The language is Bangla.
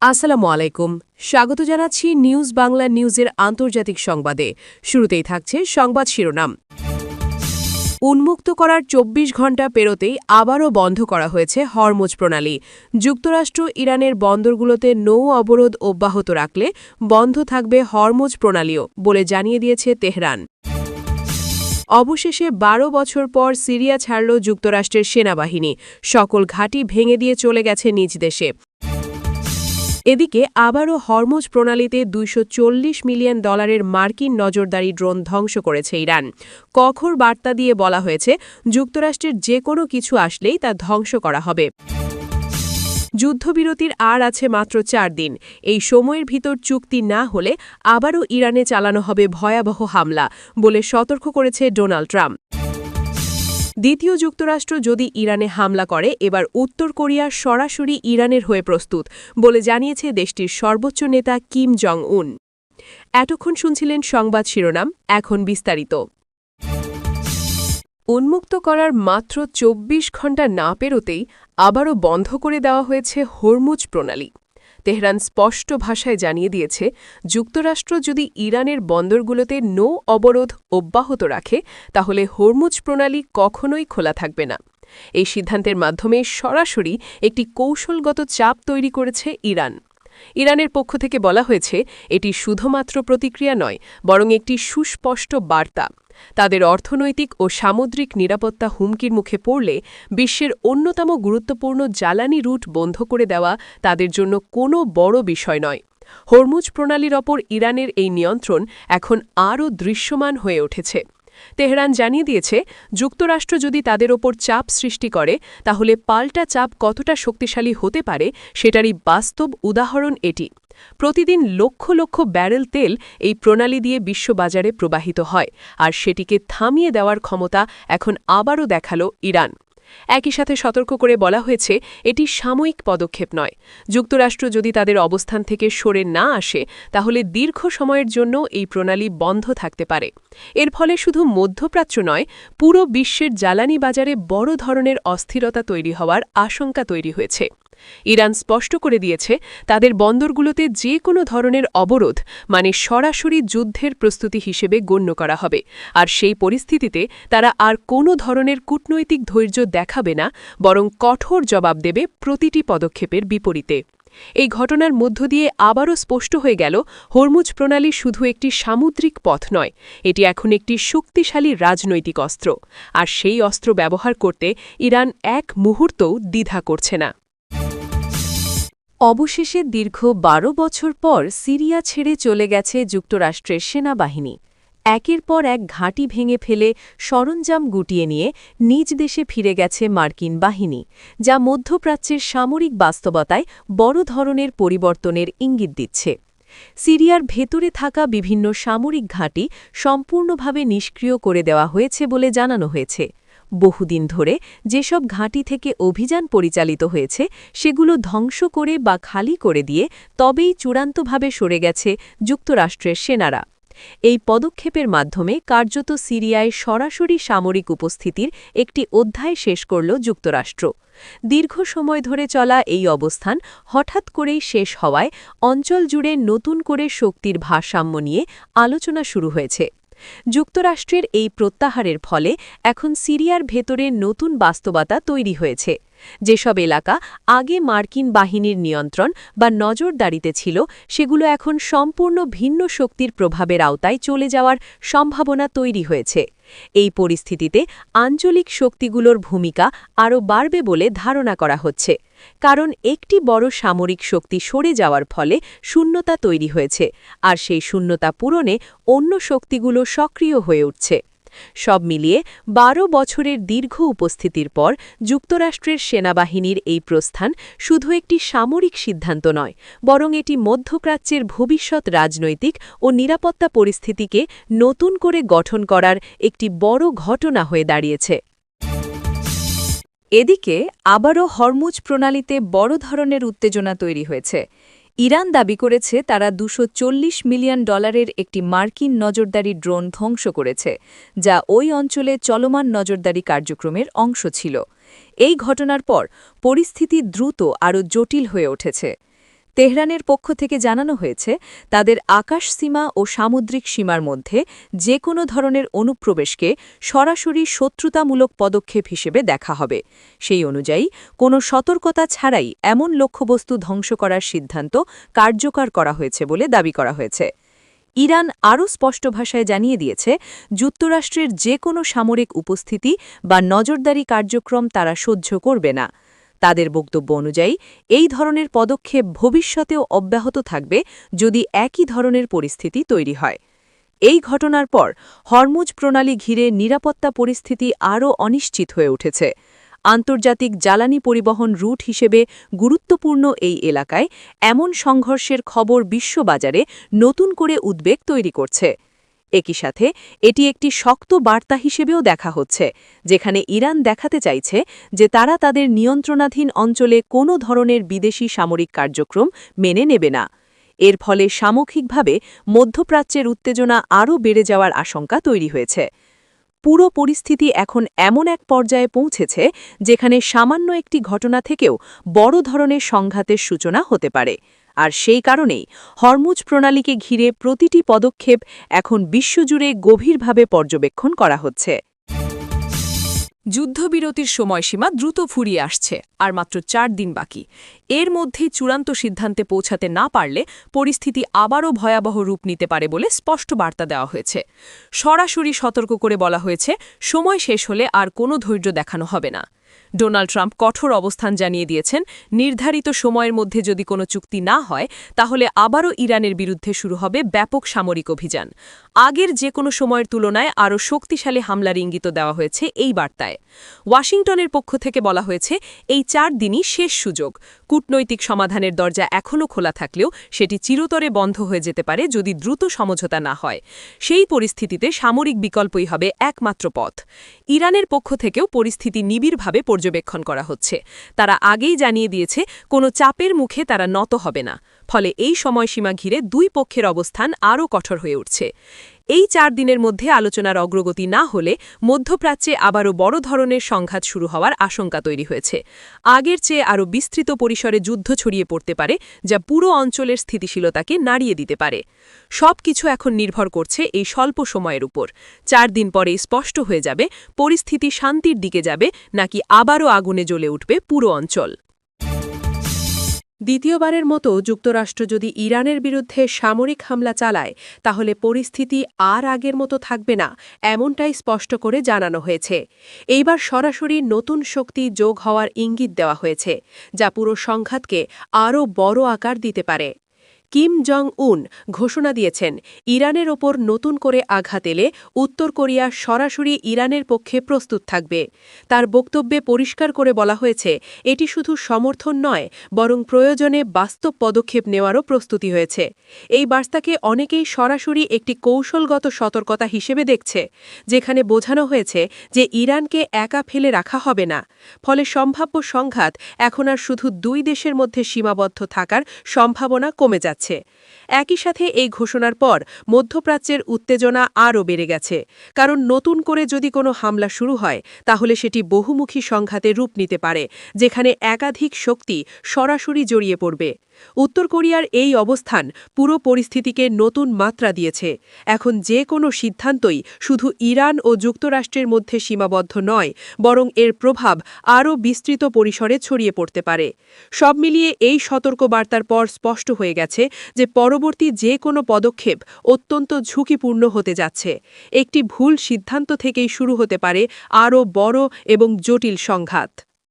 আসসালামু আলাইকুম। স্বাগত জানাচ্ছি নিউজ বাংলা নিউজের আন্তর্জাতিক সংবাদে। শুরুতেই থাকছে সংবাদ শিরোনাম। উন্মুক্ত করার ২৪ ঘণ্টা পেরোতেই আবারও বন্ধ করা হয়েছে হরমুজ প্রণালী। যুক্তরাষ্ট্র ইরানের বন্দরগুলোতে নৌ অবরোধ অব্যাহত রাখলে বন্ধ থাকবে হরমুজ প্রণালীও বলে জানিয়ে দিয়েছে তেহরান। অবশেষে ১২ বছর পর সিরিয়া ছাড়ল যুক্তরাষ্ট্রের সেনাবাহিনী। সকল ঘাঁটি ভেঙে দিয়ে চলে গেছে নিজ দেশে। এদিকে আবারও হরমুজ প্রণালীতে $২৪০ মিলিয়ন মার্কিন নজরদারি ড্রোন ধ্বংস করেছে ইরান। কঠোর বার্তা দিয়ে বলা হয়েছে, যুক্তরাষ্ট্রের যে কোনো কিছু আসলেই তা ধ্বংস করা হবে। যুদ্ধবিরতির আর আছে মাত্র ৪ দিন। এই সময়ের ভিতর চুক্তি না হলে আবারও ইরানে চালানো হবে ভয়াবহ হামলা বলে সতর্ক করেছে ডোনাল্ড ট্রাম্প। দ্বিতীয় যুক্তরাষ্ট্র যদি ইরানে হামলা করে, এবার উত্তর কোরিয়া সরাসরি ইরানের হয়ে প্রস্তুত বলে জানিয়েছে দেশটির সর্বোচ্চ নেতা কিম জং উন। এতক্ষণ শুনছিলেন সংবাদ শিরোনাম, এখন বিস্তারিত। উন্মুক্ত করার মাত্র ২৪ ঘণ্টা না পেরোতেই আবারও বন্ধ করে দেওয়া হয়েছে হরমুজ প্রণালী। তেহরান স্পষ্ট ভাষায় জানিয়ে দিয়েছে, যুক্তরাষ্ট্র যদি ইরানের বন্দরগুলোতে নৌ অবরোধ অব্যাহত রাখে, তাহলে হরমুজ প্রণালী কখনোই খোলা থাকবে না। এই সিদ্ধান্তের মাধ্যমে সরাসরি একটি কৌশলগত চাপ তৈরি করেছে ইরান। ইরানের পক্ষ থেকে বলা হয়েছে, এটি শুধুমাত্র প্রতিক্রিয়া নয়, বরং একটি সুস্পষ্ট বার্তা। তাদের অর্থনৈতিক ও সামুদ্রিক নিরাপত্তা হুমকির মুখে পড়লে বিশ্বের অন্যতম গুরুত্বপূর্ণ জ্বালানি রুট বন্ধ করে দেওয়া তাদের জন্য কোনো বড় বিষয় নয়। হরমুজ প্রণালীর ওপর ইরানের এই নিয়ন্ত্রণ এখন আরও দৃশ্যমান হয়ে উঠেছে। তেহরান জানিয়ে দিয়েছে, যুক্তরাষ্ট্র যদি তাদের ওপর চাপ সৃষ্টি করে, তাহলে পাল্টা চাপ কতটা শক্তিশালী হতে পারে সেটারই বাস্তব উদাহরণ এটি। প্রতিদিন লক্ষ লক্ষ ব্যারেল তেল এই প্রণালী দিয়ে বিশ্ববাজারে প্রবাহিত হয়, আর সেটিকে থামিয়ে দেওয়ার ক্ষমতা এখন আবারও দেখাল ইরান। একই সাথে সতর্ক করে বলা হয়েছে, এটি সাময়িক পদক্ষেপ নয়। যুক্তরাষ্ট্র যদি তাদের অবস্থান থেকে সরে না আসে, তাহলে দীর্ঘ সময়ের জন্য এই প্রণালী বন্ধ থাকতে পারে। এর ফলে শুধু মধ্যপ্রাচ্য নয়, পুরো বিশ্বের জ্বালানি বাজারে বড় ধরনের অস্থিরতা তৈরি হওয়ার আশঙ্কা তৈরি হয়েছে। ইরান স্পষ্ট করে দিয়েছে, তাদের বন্দরগুলোতে যে কোনো ধরনের অবরোধ মানে সরাসরি যুদ্ধের প্রস্তুতি হিসেবে গণ্য করা হবে, আর সেই পরিস্থিতিতে তারা আর কোনো ধরনের কূটনৈতিক ধৈর্য দেখাবে না, বরং কঠোর জবাব দেবে প্রতিটি পদক্ষেপের বিপরীতে। এই ঘটনার মধ্য দিয়ে আবারও স্পষ্ট হয়ে গেল, হরমুজ প্রণালী শুধু একটি সামুদ্রিক পথ নয়, এটি এখন একটি শক্তিশালী রাজনৈতিক অস্ত্র, আর সেই অস্ত্র ব্যবহার করতে ইরান এক মুহূর্তও দ্বিধা করছে না। অবশেষে দীর্ঘ ১২ বছর পর সিরিয়া ছেড়ে চলে গেছে যুক্তরাষ্ট্রের সেনাবাহিনী। একের পর এক ঘাঁটি ভেঙে ফেলে সরঞ্জাম গুটিয়ে নিয়ে নিজ দেশে ফিরে গেছে মার্কিন বাহিনী, যা মধ্যপ্রাচ্যের সামরিক বাস্তবতায় বড় ধরনের পরিবর্তনের ইঙ্গিত দিচ্ছে। সিরিয়ার ভেতরে থাকা বিভিন্ন সামরিক ঘাঁটি সম্পূর্ণভাবে নিষ্ক্রিয় করে দেওয়া হয়েছে বলে জানানো হয়েছে। বহুদিন ধরে যেসব ঘাঁটি থেকে অভিযান পরিচালিত হয়েছে, সেগুলো ধ্বংস করে বা খালি করে দিয়ে তবেই চূড়ান্তভাবে সরে গেছে যুক্তরাষ্ট্রের সেনারা। এই পদক্ষেপের মাধ্যমে কার্যত সিরিয়ায় সরাসরি সামরিক উপস্থিতির একটি অধ্যায় শেষ করল যুক্তরাষ্ট্র। দীর্ঘ সময় ধরে চলা এই অবস্থান হঠাৎ করেই শেষ হওয়ায় অঞ্চল জুড়ে নতুন করে শক্তির ভারসাম্য নিয়ে আলোচনা শুরু হয়েছে। যুক্তরাষ্ট্রের এই প্রত্যাহারের ফলে এখন সিরিয়ার ভেতরে নতুন বাস্তবতা তৈরি হয়েছে। যেসব এলাকা আগে মার্কিন বাহিনীর নিয়ন্ত্রণ বা নজরদারিতে ছিল, সেগুলো এখন সম্পূর্ণ ভিন্ন শক্তির প্রভাবের আওতায় চলে যাওয়ার সম্ভাবনা তৈরি হয়েছে। এই পরিস্থিতিতে আঞ্চলিক শক্তিগুলোর ভূমিকা আরও বাড়বে বলে ধারণা করা হচ্ছে, কারণ একটি বড় সামরিক শক্তি সরে যাওয়ার ফলে শূন্যতা তৈরি হয়েছে, আর সেই শূন্যতা পূরণে অন্য শক্তিগুলো সক্রিয় হয়ে উঠছে। সব মিলিয়ে ১২ বছরের দীর্ঘ উপস্থিতির পর যুক্তরাষ্ট্রের সেনাবাহিনীর এই প্রস্থান শুধু একটি সামরিক সিদ্ধান্ত নয়, বরং এটি মধ্যপ্রাচ্যের ভবিষ্যৎ রাজনৈতিক ও নিরাপত্তা পরিস্থিতিকে নতুন করে গঠন করার একটি বড় ঘটনা হয়ে দাঁড়িয়েছে। এদিকে আবারও হরমুজ প্রণালীতে বড় ধরনের উত্তেজনা তৈরি হয়েছে। ইরান দাবি করেছে তারা $২৪০ মিলিয়ন একটি মার্কিন নজরদারি ড্রোন ধ্বংস করেছে, যা ওই অঞ্চলে চলমান নজরদারি কার্যক্রমের অংশ ছিল। এই ঘটনার পর পরিস্থিতি দ্রুত আরও জটিল হয়ে উঠেছে। তেহরানের পক্ষ থেকে জানানো হয়েছে তাদের আকাশ সীমা ও সামুদ্রিক সীমার মধ্যে যে কোনো ধরনের অনুপ্রবেশকে সরাসরি শত্রুতামূলক পদক্ষেপ হিসেবে দেখা হবে। সেই অনুযায়ী কোনো সতর্কতা ছাড়াই এমন লক্ষ্যবস্তু ধ্বংস করার সিদ্ধান্ত কার্যকর করা হয়েছে বলে দাবি করা হয়েছে। ইরান আরও স্পষ্ট ভাষায় জানিয়ে দিয়েছে, যুক্তরাষ্ট্রের যে কোনো সামরিক উপস্থিতি বা নজরদারি কার্যক্রম তারা সহ্য করবে না। তাদের বক্তব্য অনুযায়ী এই ধরনের পদক্ষেপ ভবিষ্যতেও অব্যাহত থাকবে যদি একই ধরনের পরিস্থিতি তৈরি হয়। এই ঘটনার পর হরমুজ প্রণালী ঘিরে নিরাপত্তা পরিস্থিতি আরও অনিশ্চিত হয়ে উঠেছে। আন্তর্জাতিক জ্বালানি পরিবহন রুট হিসেবে গুরুত্বপূর্ণ এই এলাকায় এমন সংঘর্ষের খবর বিশ্ববাজারে নতুন করে উদ্বেগ তৈরি করছে। একই সাথে এটি একটি শক্ত বার্তা হিসেবেও দেখা হচ্ছে, যেখানে ইরান দেখাতে চাইছে যে তারা তাদের নিয়ন্ত্রণাধীন অঞ্চলে কোনো ধরনের বিদেশি সামরিক কার্যক্রম মেনে নেবে না। এর ফলে সামগ্রিকভাবে মধ্যপ্রাচ্যের উত্তেজনা আরও বেড়ে যাওয়ার আশঙ্কা তৈরি হয়েছে। পুরো পরিস্থিতি এখন এমন এক পর্যায়ে পৌঁছেছে যেখানে সামান্য একটি ঘটনা থেকেও বড় ধরনের সংঘাতের সূচনা হতে পারে। আর সেই কারণেই হরমুজ প্রণালীকে ঘিরে প্রতিটি পদক্ষেপ এখন বিশ্বজুড়ে গভীরভাবে পর্যবেক্ষণ করা হচ্ছে। যুদ্ধবিরতির সময়সীমা দ্রুত ফুরিয়ে আসছে, আর মাত্র 4 দিন বাকি। এর মধ্যেই চূড়ান্ত সিদ্ধান্তে পৌঁছাতে না পারলে পরিস্থিতি আবারও ভয়াবহ রূপ নিতে পারে বলে স্পষ্ট বার্তা দেওয়া হয়েছে। সরাসরি সতর্ক করে বলা হয়েছে, সময় শেষ হলে আর কোনো ধৈর্য দেখানো হবে না। ডোনাল্ড ট্রাম্প কঠোর অবস্থান জানিয়ে দিয়েছেন, নির্ধারিত সময়ের মধ্যে যদি কোনো চুক্তি না হয় তাহলে আবারও ইরানের বিরুদ্ধে শুরু হবে ব্যাপক সামরিক অভিযান। আগের যে কোনো সময়ের তুলনায় আরও শক্তিশালী হামলার ইঙ্গিত দেওয়া হয়েছে এই বার্তায়। ওয়াশিংটনের পক্ষ থেকে বলা হয়েছে, এই 4 দিনই শেষ সুযোগ। কূটনৈতিক সমাধানের দরজা এখনও খোলা থাকলেও সেটি চিরতরে বন্ধ হয়ে যেতে পারে যদি দ্রুত সমঝোতা না হয়। সেই পরিস্থিতিতে সামরিক বিকল্পই হবে একমাত্র পথ। ইরানের পক্ষ থেকেও পরিস্থিতি নিবিড়ভাবে পর্যবেক্ষণ করা হচ্ছে। তারা আগেই জানিয়ে দিয়েছে কোনো চাপের মুখে তারা নত হবে না। ফলে এই সময়সীমা ঘিরে দুই পক্ষের অবস্থান আরও কঠোর হয়ে উঠছে। এই 4 দিনের মধ্যে আলোচনার অগ্রগতি না হলে মধ্যপ্রাচ্যে আবারও বড় ধরনের সংঘাত শুরু হওয়ার আশঙ্কা তৈরি হয়েছে। আগের চেয়ে আরও বিস্তৃত পরিসরে যুদ্ধ ছড়িয়ে পড়তে পারে, যা পুরো অঞ্চলের স্থিতিশীলতাকে নাড়িয়ে দিতে পারে। সবকিছু এখন নির্ভর করছে এই স্বল্প সময়ের উপর। 4 দিন পরেই স্পষ্ট হয়ে যাবে পরিস্থিতি শান্তির দিকে যাবে নাকি আবারও আগুনে জ্বলে উঠবে পুরো অঞ্চল। দ্বিতীয়বারের মতো যুক্তরাষ্ট্র যদি ইরানের বিরুদ্ধে সামরিক হামলা চালায় তাহলে পরিস্থিতি আর আগের মতো থাকবে না, এমনটাই স্পষ্ট করে জানানো হয়েছে। এইবার সরাসরি নতুন শক্তি যোগ হওয়ার ইঙ্গিত দেওয়া হয়েছে, যা পুরো সংঘাতকে আরও বড় আকার দিতে পারে। কিম জং উন ঘোষণা দিয়েছেন, ইরানের ওপর নতুন করে আঘাত এলে উত্তর কোরিয়া সরাসরি ইরানের পক্ষে প্রস্তুত থাকবে। তার বক্তব্যে পরিষ্কার করে বলা হয়েছে, এটি শুধু সমর্থন নয়, বরং প্রয়োজনে বাস্তব পদক্ষেপ নেওয়ারও প্রস্তুতি হয়েছে। এই বার্তাকে অনেকেই সরাসরি একটি কৌশলগত সতর্কতা হিসেবে দেখছে, যেখানে বোঝানো হয়েছে যে ইরানকে একা ফেলে রাখা হবে না। ফলে সম্ভাব্য সংঘাত এখন আর শুধু 2 দেশের মধ্যে সীমাবদ্ধ থাকার সম্ভাবনা কমে যাচ্ছে। একই সাথে এই ঘোষণার পর মধ্যপ্রাচ্যের উত্তেজনা আরও বেড়ে গেছে, কারণ নতুন করে যদি কোনো হামলা শুরু হয় তাহলে সেটি বহুমুখী সংঘাতে রূপ নিতে পারে, যেখানে একাধিক শক্তি সরাসরি জড়িয়ে পড়বে। উত্তর কোরিয়ার এই অবস্থান পুরো পরিস্থিতিকে নতুন মাত্রা দিয়েছে। এখন যে কোনো সিদ্ধান্তই শুধু ইরান ও যুক্তরাষ্ট্রের মধ্যে সীমাবদ্ধ নয়, বরং এর প্রভাব আরও বিস্তৃত পরিসরে ছড়িয়ে পড়তে পারে। সব মিলিয়ে এই সতর্কবার্তার পর স্পষ্ট হয়ে গেছে যে পরবর্তী যে কোনো পদক্ষেপ অত্যন্ত ঝুঁকিপূর্ণ হতে যাচ্ছে। একটি ভুল সিদ্ধান্ত থেকেই শুরু হতে পারে আরও বড় এবং জটিল সংঘাত।